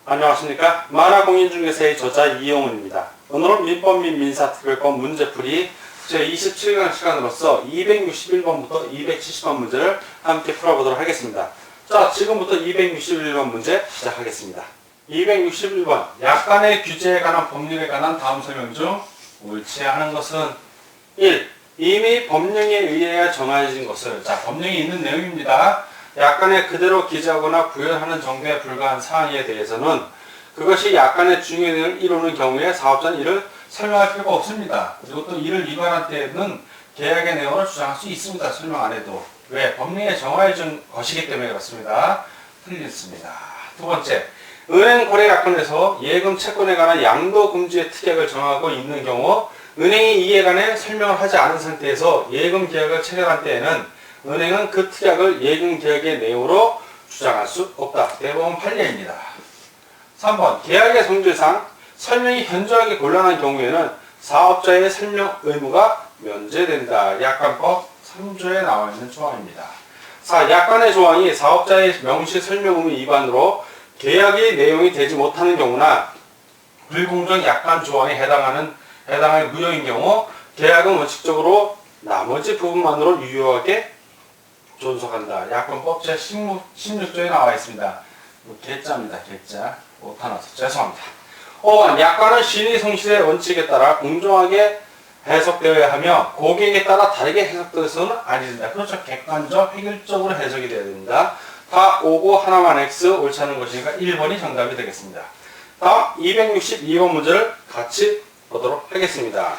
안녕하십니까. 만화공인중개사의 저자 이영훈입니다. 오늘은 민법 및 민사특별법 문제풀이 제27강 시간으로서 261번부터 270번 문제를 함께 풀어보도록 하겠습니다. 자, 지금부터 261번 문제 시작하겠습니다. 261번, 약관의 규제에 관한 법률에 관한 다음 설명 중 옳지 않은 것은 1. 이미 법령에 의해 정해진 것을, 자, 법령이 있는 내용입니다. 약관에 그대로 기재하거나 구현하는 정도에 불과한 사항에 대해서는 그것이 약관의 중요성을 이루는 경우에 사업자는 이를 설명할 필요가 없습니다. 그리고 또 이를 위반할 때는 계약의 내용을 주장할 수 있습니다. 설명 안 해도. 왜? 법령에 정해진 것이기 때문에 그렇습니다. 틀렸습니다. 두 번째, 은행 거래 약관에서 예금 채권에 관한 양도 금지의 특약을 정하고 있는 경우 은행이 이에 관해 설명을 하지 않은 상태에서 예금 계약을 체결할 때에는 은행은 그 특약을 예금 계약의 내용으로 주장할 수 없다. 대법원 판례입니다. 3번, 계약의 성질상 설명이 현저하게 곤란한 경우에는 사업자의 설명 의무가 면제된다. 약관법 3조에 나와 있는 조항입니다. 4. 약관의 조항이 사업자의 명시 설명 의무 위반으로 계약의 내용이 되지 못하는 경우나 불공정 약관 조항에 해당할 무효인 경우 계약은 원칙적으로 나머지 부분만으로 유효하게 존속한다. 약관법 제16조에 나와 있습니다. 개짜입니다. 개짜. 오타 나서 죄송합니다. 5번, 약관은 신의 성실의 원칙에 따라 공정하게 해석되어야 하며 고객에 따라 다르게 해석되어서는 아니 된다. 그렇죠. 객관적, 획일적으로 해석이 되어야 됩니다. 다 오고 하나만 X 옳지 않은 것이니까 1번이 정답이 되겠습니다. 다음 262번 문제를 같이 보도록 하겠습니다.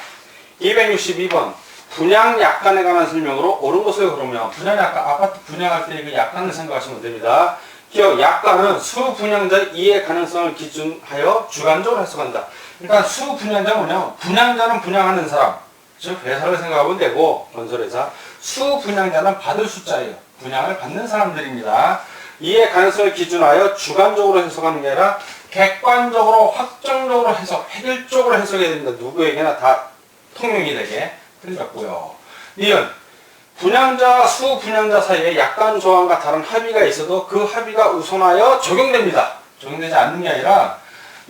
262번, 분양 약관에 관한 설명으로 옳은 것을 그러면 분양 약관, 아파트 분양할 때 그 약관을 생각하시면 됩니다. 기억, 약관은 수분양자의 이해 가능성을 기준하여 주관적으로 해석한다. 그러니까 수분양자는 뭐냐면 분양자는 분양하는 사람, 즉 회사를 생각하면 되고 건설회사, 수분양자는 받을 숫자예요. 분양을 받는 사람들입니다. 이해 가능성을 기준하여 주관적으로 해석하는 게 아니라 객관적으로 확정적으로 해석, 획일적으로 해석해야 됩니다. 누구에게나 다 통용이 되게. 틀렸고요. 니은 분양자와 수분양자 사이에 약관 조항과 다른 합의가 있어도 그 합의가 우선하여 적용됩니다. 적용되지 않는 게 아니라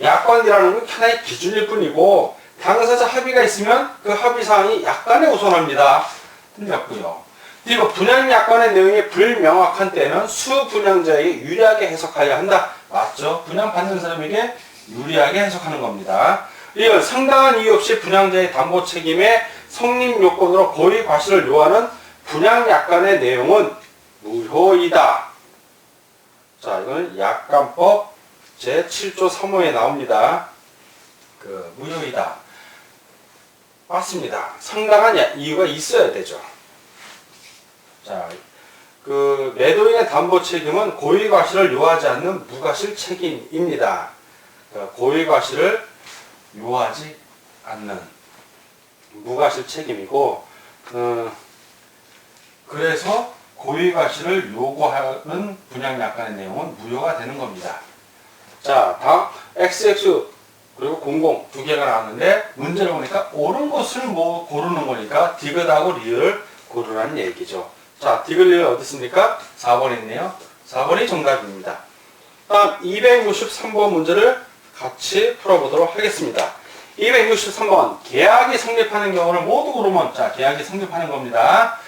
약관이라는 건 하나의 기준일 뿐이고 당사자 합의가 있으면 그 합의 사항이 약관에 우선합니다. 틀렸고요. 그리고 분양 약관의 내용이 불명확한 때는 수분양자에게 유리하게 해석하여야 한다. 맞죠? 분양받는 사람에게 유리하게 해석하는 겁니다. 이건 상당한 이유 없이 분양자의 담보 책임에 성립 요건으로 고의 과실을 요하는 분양 약관의 내용은 무효이다. 자, 이거는 약관법 제7조 3호에 나옵니다. 무효이다. 맞습니다. 상당한 이유가 있어야 되죠. 자, 매도인의 담보 책임은 고의 과실을 요하지 않는 무과실 책임입니다. 고의 과실을 요하지 않는 무과실 책임이고, 그래서 고의 과실을 요구하는 분양 약관의 내용은 무효가 되는 겁니다. 자, 다음 XX 그리고 00 두 개가 나왔는데 문제를 보니까 옳은 것을 고르는 거니까 디귿하고 리을 고르라는 얘기죠. 자, 디귿 리을 어디 있습니까? 4번에 있네요. 4번이 정답입니다. 다음 263번 문제를 같이 풀어보도록 하겠습니다. 263번, 계약이 성립하는 경우를 모두 고르면, 자, 계약이 성립하는 겁니다.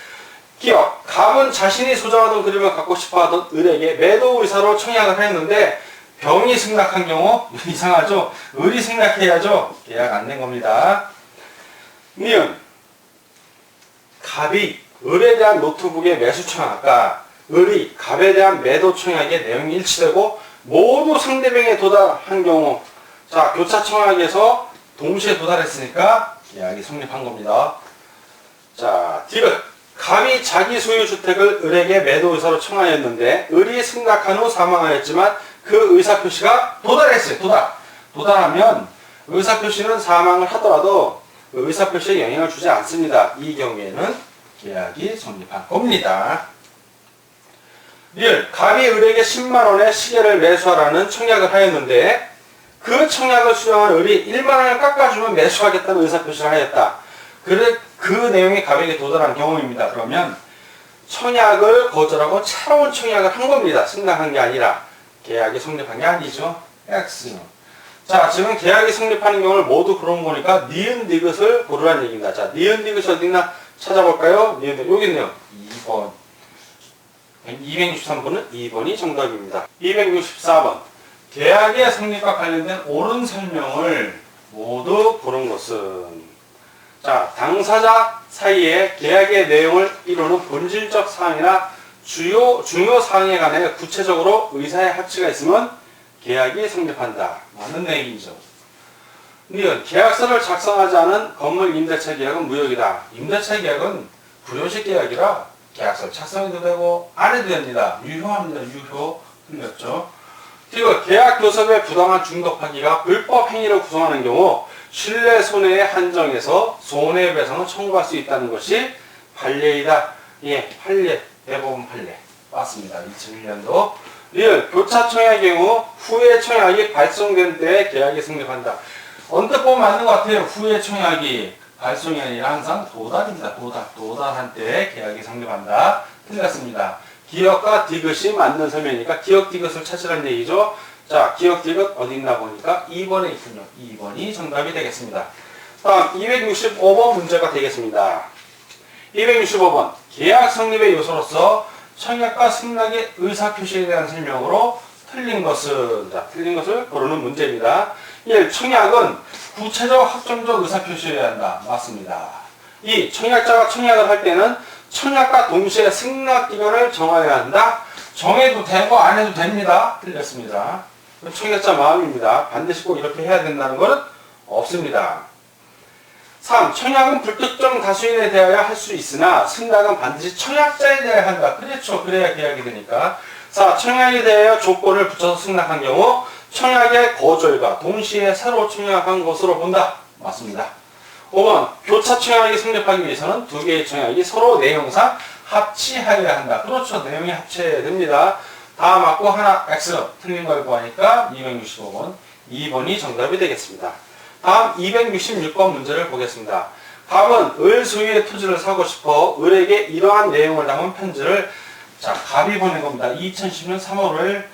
기억, 갑은 자신이 소장하던 그림을 갖고 싶어 하던 을에게 매도 의사로 청약을 했는데 병이 승낙한 경우, 이상하죠? 을이 승낙해야죠? 계약 안 된 겁니다. 니은, 갑이 을에 대한 노트북의 매수 청약과 을이 갑에 대한 매도 청약의 내용이 일치되고 모두 상대방에 도달한 경우, 자, 교차 청약에서 동시에 도달했으니까 계약이 성립한 겁니다. 자, 디귿. 갑이 자기 소유 주택을 을에게 매도 의사로 청하였는데 을이 승낙한 후 사망하였지만 그 의사 표시가 도달했어요. 도달하면 의사 표시는 사망을 하더라도 그 의사 표시에 영향을 주지 않습니다. 이 경우에는 계약이 성립한 겁니다. 리을. 갑이 을에게 10만 원의 시계를 매수하라는 청약을 하였는데 그 청약을 수령한 을이 1만 원을 깎아주면 매수하겠다는 의사표시를 하였다. 그 내용이 갑에게 도달한 경우입니다. 그러면 청약을 거절하고 새로운 청약을 한 겁니다. 승낙한 게 아니라 계약이 성립한 게 아니죠. X는. 자, 지금 계약이 성립하는 경우를 모두 그런 거니까 니은 디귿을 고르라는 얘기입니다. 자, 니은 디귿이 어디 있나 찾아볼까요? 니은 디귿 여기 있네요. 2번. 263번은 2번이 정답입니다. 264번. 계약의 성립과 관련된 옳은 설명을 모두 고른 것은 자, 당사자 사이에 계약의 내용을 이루는 본질적 사항이나 중요 사항에 관해 구체적으로 의사의 합치가 있으면 계약이 성립한다. 맞는 내용이죠. 니은 계약서를 작성하지 않은 건물 임대차 계약은 무효이다. 임대차 계약은 불효식 계약이라 계약서를 작성해도 되고 안 해도 됩니다. 유효합니다. 유효. 틀렸죠. 그리고 계약 교섭의 부당한 중독하기가 불법 행위를 구성하는 경우 신뢰 손해에 한정해서 손해배상을 청구할 수 있다는 것이 판례이다. 예, 판례. 대법원 판례. 맞습니다. 2001년도. 리을 교차 청약의 경우 후에 청약이 발송된 때에 계약이 성립한다. 언뜻 보면 맞는 것 같아요. 후에 청약이 발송이 아니라 항상 도달입니다. 도달한 때에 계약이 성립한다. 틀렸습니다. 기억과 디귿이 맞는 설명이니까 기억 디귿을 찾으라는 얘기죠. 자, 기억 디귿 어디 있나 보니까 2번에 있군요. 2번이 정답이 되겠습니다. 다음 265번 문제가 되겠습니다. 265번 계약 성립의 요소로서 청약과 승낙의 의사표시에 대한 설명으로 틀린 것은 틀린 것을 고르는 문제입니다. 1. 청약은 구체적 확정적 의사표시여야 한다. 맞습니다. 2. 청약자가 청약을 할 때는 청약과 동시에 승낙기간을 정해야 한다. 정해도 되고 안 해도 됩니다. 틀렸습니다. 청약자 마음입니다. 반드시 꼭 이렇게 해야 된다는 것은 없습니다. 3. 청약은 불특정 다수인에 대하여 할 수 있으나 승낙은 반드시 청약자에 대하여 한다. 그렇죠. 그래야 계약이 되니까. 4. 청약에 대하여 조건을 붙여서 승낙한 경우 청약의 거절과 동시에 새로 청약한 것으로 본다. 맞습니다. 5번 교차 청약이 성립하기 위해서는 두 개의 청약이 서로 내용상 합치하여야 한다. 그렇죠. 내용이 합쳐야 됩니다. 다 맞고 하나 X 틀린 걸 구하니까 265번 2번이 정답이 되겠습니다. 다음 266번 문제를 보겠습니다. 갑은 을 소유의 토지를 사고 싶어 을에게 이러한 내용을 담은 편지를 자, 갑이 보낸 겁니다. 2010년 3월 5일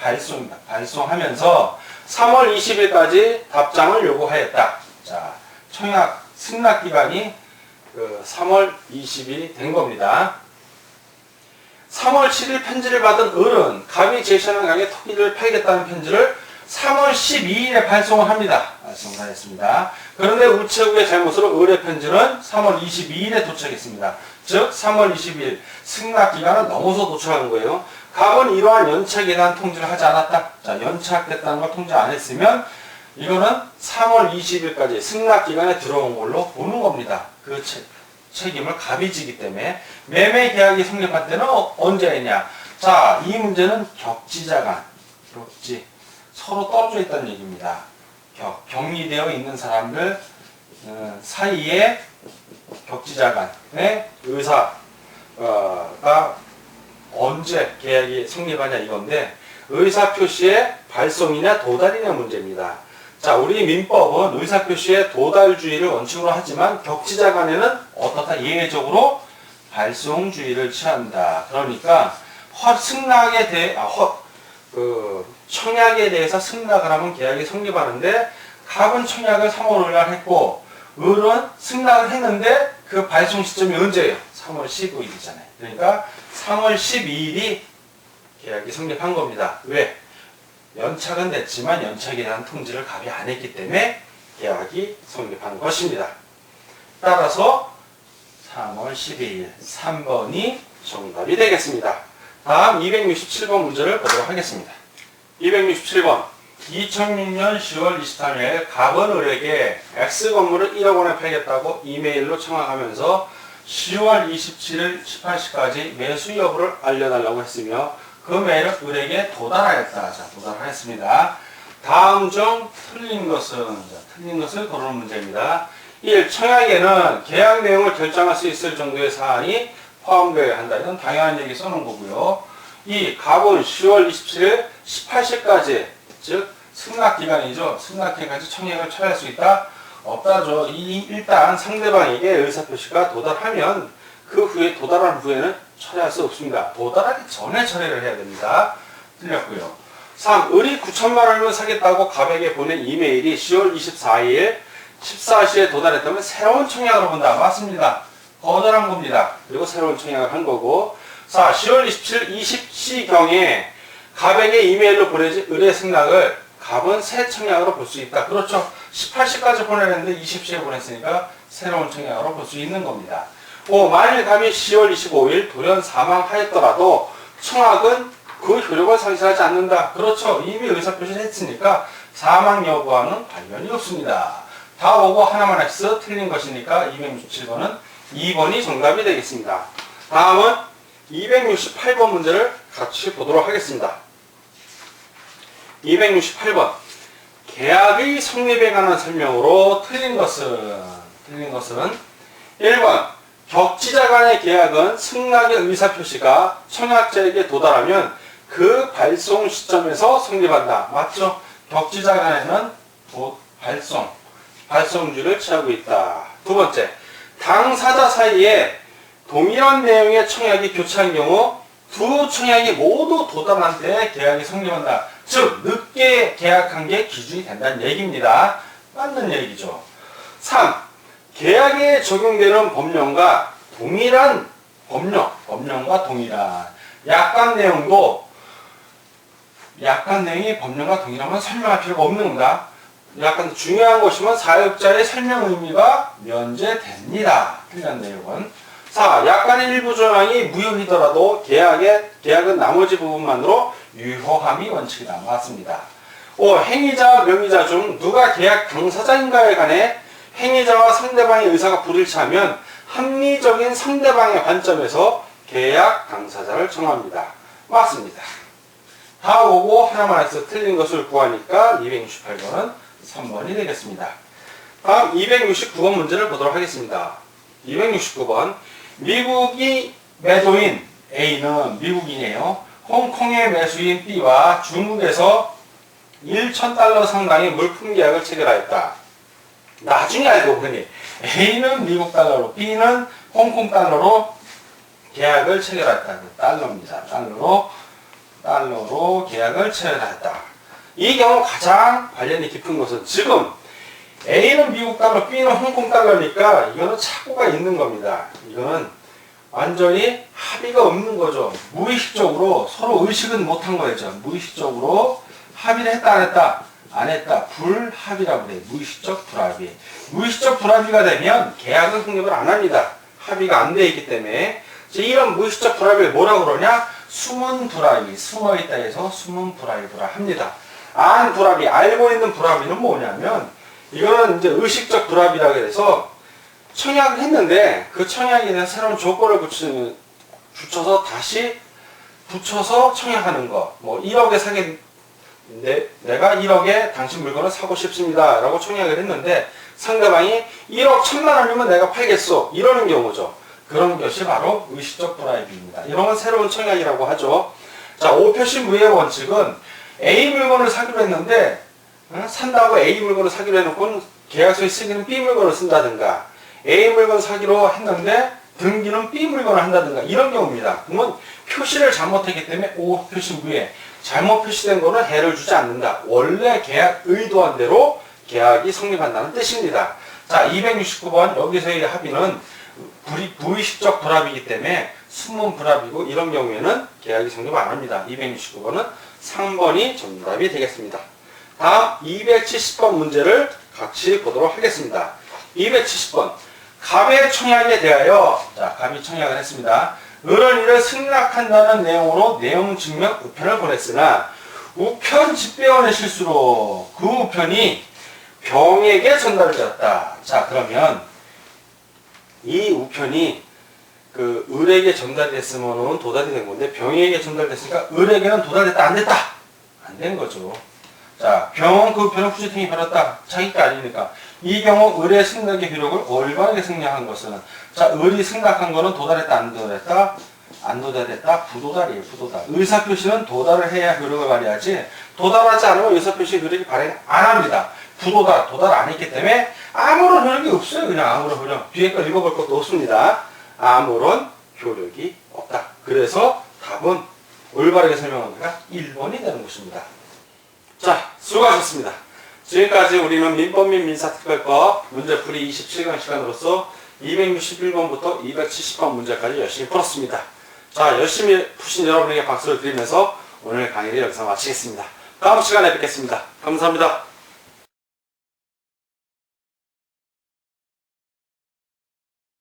발송하면서 3월 20일까지 답장을 요구하였다. 자, 청약 승낙 기간이 3월 20일이 된 겁니다. 3월 7일 편지를 받은 을은 갑이 제시하는 가격에 토지를 팔겠다는 편지를 3월 12일에 발송을 합니다. 발송하였습니다. 그런데 우체국의 잘못으로 을의 편지는 3월 22일에 도착했습니다. 즉 3월 22일 승낙 기간을 넘어서 도착한 거예요. 갑은 이러한 연착에 대한 통지를 하지 않았다. 자, 연착됐다는 걸 통지 안 했으면 이거는 3월 20일까지 승낙 기간에 들어온 걸로 보는 겁니다. 그 책임을 갑이 지기 때문에 매매 계약이 성립할 때는 언제 했냐? 자, 이 문제는 격지자간, 격지 서로 떨어져 있다는 얘기입니다. 격리되어 있는 사람들 사이에 격지자간의 의사가 언제 계약이 성립하냐 이건데 의사표시의 발송이냐 도달이냐 문제입니다. 자, 우리 민법은 의사표시의 도달주의를 원칙으로 하지만 격지자간에는 어떻다 예외적으로 발송주의를 취한다. 그러니까 승낙에 대해 청약에 대해서 승낙을 하면 계약이 성립하는데 갑은 청약을 3월 5일 날 했고 을은 승낙을 했는데 그 발송 시점이 언제예요? 3월 15일이잖아요. 그러니까 3월 12일이 계약이 성립한 겁니다. 왜? 연착은 됐지만 연착에 대한 통지를 갑이 안 했기 때문에 계약이 성립한 것입니다. 따라서 3월 12일 3번이 정답이 되겠습니다. 다음 267번 문제를 보도록 하겠습니다. 267번 2006년 10월 23일 갑은 을에게 X 건물을 1억 원에 팔겠다고 이메일로 청약하면서 10월 27일 18시까지 매수 여부를 알려달라고 했으며 그 메일은 을에게 도달하였다. 자, 도달하였습니다. 다음 중 틀린 것을 고르는 문제입니다. 1. 청약에는 계약 내용을 결정할 수 있을 정도의 사안이 포함되어야 한다. 이건 당연한 얘기 써놓은 거고요. 2. 갑은 10월 27일 18시까지 즉 승낙기간이죠. 승낙기간까지 청약을 처리할 수 있다? 없다죠. 일단 상대방에게 의사표시가 도달하면 그 후에 도달한 후에는 처리할 수 없습니다. 도달하기 전에 처리를 해야 됩니다. 틀렸고요. 3. 을이 9천만 원이면 사겠다고 갑에게 보낸 이메일이 10월 24일 14시에 도달했다면 새로운 청약으로 본다. 맞습니다. 거절한 겁니다. 그리고 새로운 청약을 한 거고. 자, 10월 27일 20시경에 갑에게 이메일로 보내진 을의 승낙을 갑은 새 청약으로 볼 수 있다. 그렇죠. 18시까지 보내는데 20시에 보냈으니까 새로운 청약으로 볼 수 있는 겁니다. 5. 만일 갑이 10월 25일 돌연 사망하였더라도 청약은 그 효력을 상실하지 않는다. 그렇죠. 이미 의사표시를 했으니까 사망 여부와는 관련이 없습니다. 다 오고 하나만 X 틀린 것이니까 267번은 2번이 정답이 되겠습니다. 다음은 268번 문제를 같이 보도록 하겠습니다. 268번 계약의 성립에 관한 설명으로 틀린 것은 1번 격지자 간의 계약은 승낙의 의사표시가 청약자에게 도달하면 그 발송 시점에서 성립한다. 맞죠? 격지자 간에는 발송주를 취하고 있다. 두 번째, 당사자 사이에 동일한 내용의 청약이 교차한 경우 두 청약이 모두 도달한 때 계약이 성립한다. 즉, 늦게 계약한 게 기준이 된다는 얘기입니다. 맞는 얘기죠. 3. 계약에 적용되는 법령과 동일한 법령과 동일한 약관 내용이 법령과 동일하면 설명할 필요가 없는 겁니다. 약간 중요한 것이면 사역자의 설명 의미가 면제됩니다. 틀린 내용은. 4. 약관의 일부 조항이 무효이더라도 계약은 나머지 부분만으로 유효함이 원칙이다. 맞습니다. 5. 행위자와 명의자 중 누가 계약 당사자인가에 관해 행위자와 상대방의 의사가 불일치하면 합리적인 상대방의 관점에서 계약 당사자를 정합니다. 맞습니다. 다 오고 하나만 해서 틀린 것을 구하니까 268번은 3번이 되겠습니다. 다음 269번 문제를 보도록 하겠습니다. 269번 미국이 매도인 A는 미국인이에요. 홍콩의 매수인 B와 중국에서 1,000달러 상당의 물품 계약을 체결하였다. 나중에 알고 보니 A는 미국 달러로 B는 홍콩 달러로 계약을 체결하였다. 달러입니다. 달러로 계약을 체결하였다. 이 경우 가장 관련이 깊은 것은 지금 A는 미국 달러, B는 홍콩 달러니까 이거는 착오가 있는 겁니다. 이거는 완전히 합의가 없는 거죠. 무의식적으로 서로 의식은 못한 거죠. 무의식적으로 합의를 했다 안 했다? 안 했다. 불합의라고 그래요. 무의식적 불합의. 무의식적 불합의가 되면 계약은 성립을 안 합니다. 합의가 안 돼 있기 때문에. 이런 무의식적 불합의를 뭐라고 그러냐? 숨은 불합의. 숨어있다 해서 숨은 불합의라 합니다. 안 불합의, 알고 있는 불합의는 뭐냐면 이거는 이제 의식적 불합의라고 해서 청약을 했는데 그 청약에 대한 새로운 조건을 붙여서 청약하는 거. 뭐 1억에 내가 1억에 당신 물건을 사고 싶습니다. 라고 청약을 했는데 상대방이 1억 1,000만 원이면 내가 팔겠어. 이러는 경우죠. 그런 것이 바로 의식적 불합의입니다. 이런 건 새로운 청약이라고 하죠. 자, 5표시 무효의 원칙은 A 물건을 사기로 했는데 산다고 A 물건을 사기로 해놓고 계약서에 쓰기는 B 물건을 쓴다든가 A 물건 사기로 했는데 등기는 B 물건을 한다든가 이런 경우입니다. 그러면 표시를 잘못했기 때문에 5표시 무효. 잘못 표시된 거는 해를 주지 않는다. 원래 계약 의도한 대로 계약이 성립한다는 뜻입니다. 자, 269번 여기서의 합의는 무의식적 불합이기 때문에 숨은 불합이고 이런 경우에는 계약이 성립 안 합니다. 269번은 3번이 정답이 되겠습니다. 다음 270번 문제를 같이 보도록 하겠습니다. 270번 갑의 청약에 대하여 갑이 청약을 했습니다. 을은 이를 승낙한다는 내용으로 내용 증명 우편을 보냈으나 우편 집배원의 실수로 그 우편이 병에게 전달되었다. 자, 그러면 이 우편이 그 을에게 전달됐으면 도달이 된 건데 병에게 전달됐으니까 을에게는 도달됐다 안 됐다 안 된 거죠. 자, 병은 그 우편을 후지탱이 받았다. 자기가 아니니까. 이 경우 을의 승낙의 효력을 올바르게 승낙한 것은 자, 을이 승낙한 거는 도달했다 안 도달했다? 안 도달했다? 부도달이에요. 부도달. 의사표시는 도달을 해야 효력을 발휘하지 도달하지 않으면 의사표시 효력이 발휘 안 합니다. 도달 안 했기 때문에 아무런 효력이 없어요. 그냥 아무런 효력. 뒤에 거 읽어볼 것도 없습니다. 아무런 효력이 없다. 그래서 답은 올바르게 설명하다가 1번이 되는 것입니다. 자, 수고하셨습니다. 지금까지 우리는 민법 및 민사특별법 문제풀이 27강 시간으로서 261번부터 270번 문제까지 열심히 풀었습니다. 자, 열심히 푸신 여러분에게 박수를 드리면서 오늘 강의를 여기서 마치겠습니다. 다음 시간에 뵙겠습니다. 감사합니다.